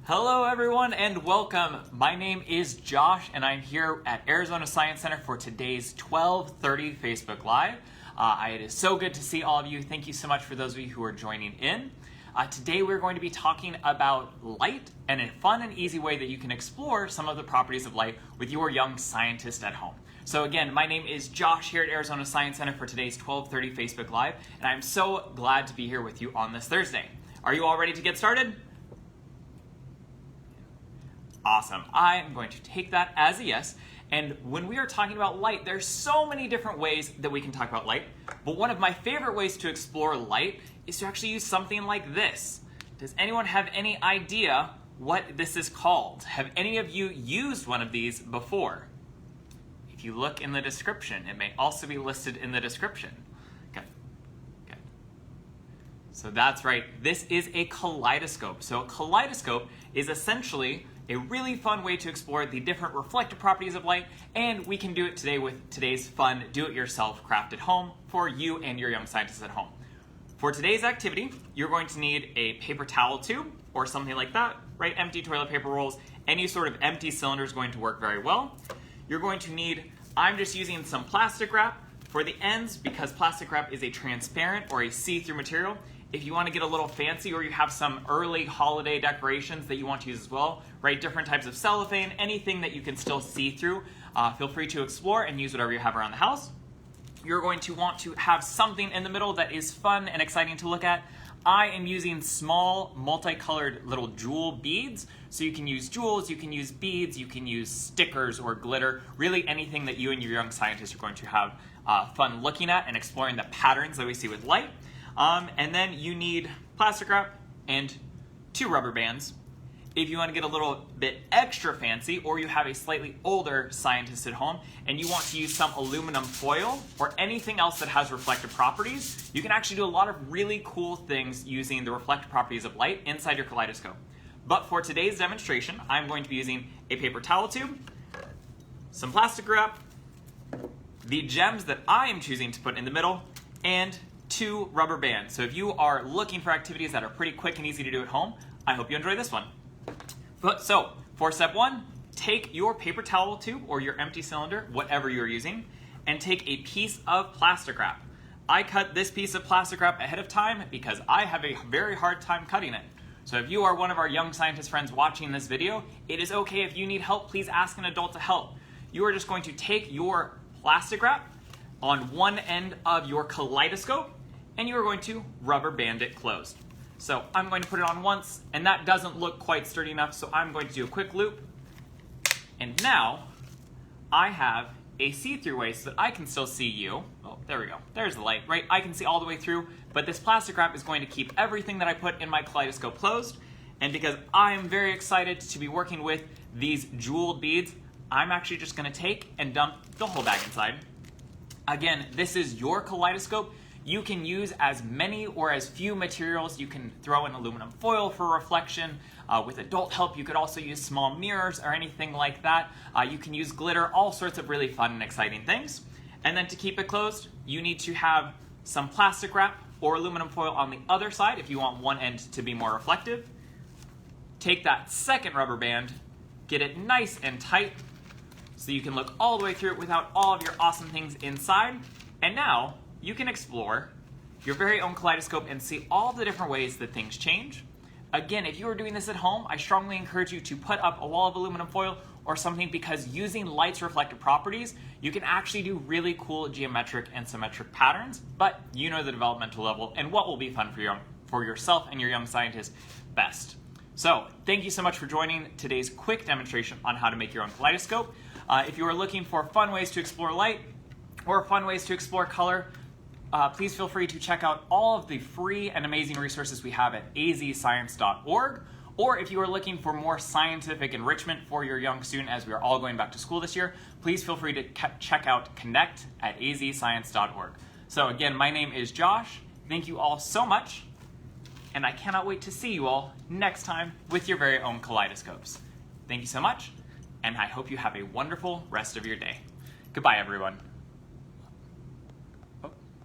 Hello everyone and welcome. My name is Josh and I'm here at Arizona Science Center for today's 12:30 Facebook Live. It is so good to see all of you. Thank you so much for those of you who are joining in. Today we're going to be talking about light and a fun and easy way that you can explore some of the properties of light with your young scientist at home. So again, my name is Josh here at Arizona Science Center for today's 12:30 Facebook Live, and I'm so glad to be here with you on this Thursday. Are you all ready to get started? Awesome. I am going to take that as a yes. And when we are talking about light, there's so many different ways that we can talk about light. But one of my favorite ways to explore light is to actually use something like this. Does anyone have any idea what this is called? Have any of you used one of these before? If you look in the description, it may also be listed in the description. Good. So that's right. This is a kaleidoscope. So a kaleidoscope is essentially a really fun way to explore the different reflective properties of light, and we can do it today with today's fun do-it-yourself craft at home for you and your young scientists at home. For today's activity, you're going to need a paper towel tube or something like that, right? Empty toilet paper rolls, any sort of empty cylinder is going to work very well. You're going to need, I'm just using some plastic wrap for the ends because plastic wrap is a transparent or a see-through material. If you want to get a little fancy or you have some early holiday decorations that you want to use as well, right? Different types of cellophane, anything that you can still see through, feel free to explore and use whatever you have around the house. You're going to want to have something in the middle that is fun and exciting to look at. I am using small multicolored little jewel beads. So you can use jewels, you can use beads, you can use stickers or glitter, really anything that you and your young scientists are going to have fun looking at and exploring the patterns that we see with light. And then you need plastic wrap and 2 rubber bands. If you want to get a little bit extra fancy, or you have a slightly older scientist at home and you want to use some aluminum foil or anything else that has reflective properties, you can actually do a lot of really cool things using the reflective properties of light inside your kaleidoscope. But for today's demonstration, I'm going to be using a paper towel tube, some plastic wrap, the gems that I am choosing to put in the middle, and 2 rubber bands. So if you are looking for activities that are pretty quick and easy to do at home, I hope you enjoy this one. So for step 1, take your paper towel tube or your empty cylinder, whatever you're using, and take a piece of plastic wrap. I cut this piece of plastic wrap ahead of time because I have a very hard time cutting it. So if you are one of our young scientist friends watching this video, it is okay if you need help, please ask an adult to help. You are just going to take your plastic wrap on one end of your kaleidoscope and you are going to rubber band it closed. So I'm going to put it on once, and that doesn't look quite sturdy enough, so I'm going to do a quick loop. And now I have a see-through way so that I can still see you. Oh, there we go. There's the light, right? I can see all the way through, but this plastic wrap is going to keep everything that I put in my kaleidoscope closed. And because I am very excited to be working with these jeweled beads, I'm actually just going to take and dump the whole bag inside. Again, this is your kaleidoscope. You can use as many or as few materials. You can throw in aluminum foil for reflection. With adult help, you could also use small mirrors or anything like that. You can use glitter, all sorts of really fun and exciting things. And then to keep it closed, you need to have some plastic wrap or aluminum foil on the other side if you want one end to be more reflective. Take that second rubber band, get it nice and tight so you can look all the way through it without all of your awesome things inside. And now, you can explore your very own kaleidoscope and see all the different ways that things change. Again, if you are doing this at home, I strongly encourage you to put up a wall of aluminum foil or something because using light's reflective properties, you can actually do really cool geometric and symmetric patterns, but you know the developmental level and what will be fun for yourself and your young scientist best. So thank you so much for joining today's quick demonstration on how to make your own kaleidoscope. If you are looking for fun ways to explore light or fun ways to explore color, please feel free to check out all of the free and amazing resources we have at azscience.org. Or if you are looking for more scientific enrichment for your young student as we are all going back to school this year, please feel free to check out Connect at azscience.org. So again, my name is Josh. Thank you all so much. And I cannot wait to see you all next time with your very own kaleidoscopes. Thank you so much, and I hope you have a wonderful rest of your day. Goodbye, everyone.